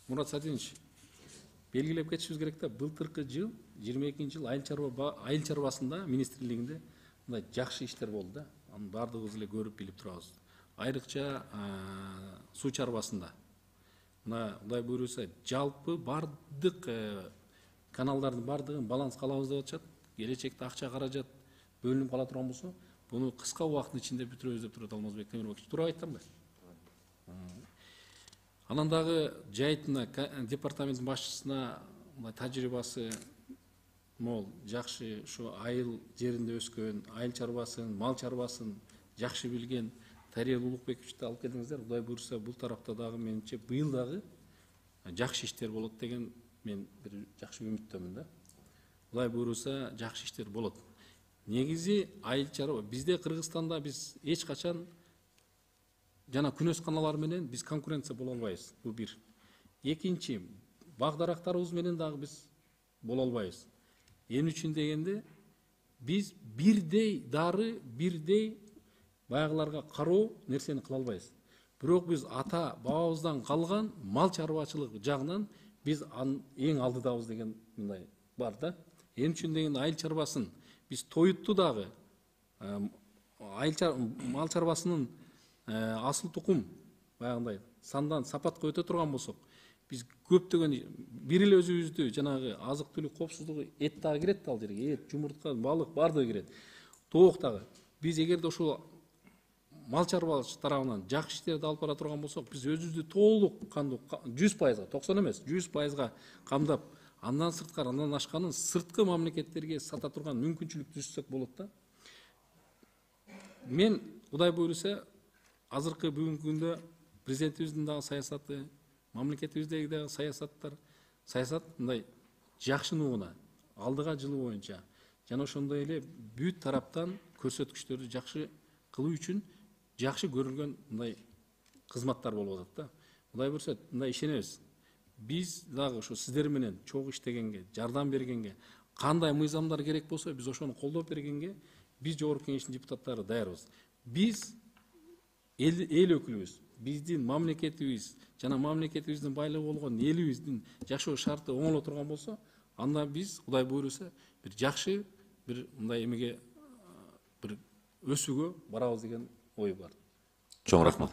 Мурат Садинович, белгилеп кетишибиз керек да, былтыркы жыл 22 жыл айыл чарбасында министрлигинде мындай жакшы иштер болду да. Анын баардыгыбыз эле көрүп билип турабыз. Айрыкча суу чарбасында. Мына Кудай буйруса жалпы бардык каналдардын бардыгын баланска алабыз деп атышат. Келечекте акча каражат бөлүнүп кала турган болсо, буну кыска убакыттын ичинде бүтүрөбүз деп турат Алмазбек Темирбекович. Туура айттымбы? Анан дагы жайытына департаменттин башчысына тажрыйбасы мол, жакшы ушу айыл жеринде өскөн, айыл чарбасын, мал чарбасын жакшы билген Тариел Улукбековичти алып келдиңиздер. Кудай буйруса бул тарапта дагы менимче быйыл дагы жакшы иштер болот деген мен бир жакшы үмүттөмүн да. Кудай буйруса жакшы иштер болот. Негизи айыл чарба бизде Кыргызстанда биз эч качан жана күнөс каналар менен биз конкуренция боло албайбыз. Бул бир. Экинчи, бак дарактарыбыз менен дагы биз боло албайбыз. Эмне үчүн дегенде биз бирдей дары, бирдей баягыларга кароо нерсени кыла албайбыз. Бирок биз ата бабабыздан калган мал чарбачылык жагынан биз эң алдыдабыз деген мындай бар да. Эмне үчүн дегенде айыл чарбасын биз тоютту дагы мал чарбасынын асыл тукум баягындай сандан сапатка өтө турган болсок, биз көптөгөн бир эле өзүбүздү жанагы азык түлүк коопсуздугу эт дагы кирет ал жерге, эт, жумуртка, балык бардыгы кирет. Тоок дагы. Биз эгерде ушул мал чарбалык тарабынан жакшы иштерди алып бара турган болсок, биз өзүбүздү толук кандуу 100%, 90 эмес, 100%га камдап, андан сырткары, андан ашканын сырткы мамлекеттерге сата турган мүмкүнчүлүк түзсөк болот да. Мен Кудай буйруса азыркы бүгүнкү күндө президентибиздин дагы саясаты, мамлекетибиздеги дагы саясат мындай жакшы нугуна, алдыга жылуу боюнча жана ошондой эле бүт тараптан көрсөткүчтөрдү жакшы кылуу үчүн жакшы көрүлгөн мындай кызматтар болуп атат да. Кудай буйруса мындай ишенебиз. Биз дагы ошо сиздер менен чогуу иштегенге, жардам бергенге, кандай мыйзамдар керек болсо биз ошону колдоп бергенге биз жогорку кеңештин депутаттары даярбыз. Биз эл өкүлүбүз, биздин мамлекетибиз жана мамлекетибиздин байлыгы болгон элибиздин жашоо шарты оңоло турган болсо, анда биз Кудай буйруса бир жакшы бир мындай эмеге бир өсүүгө барабыз деген ой бар. Чоң рахмат.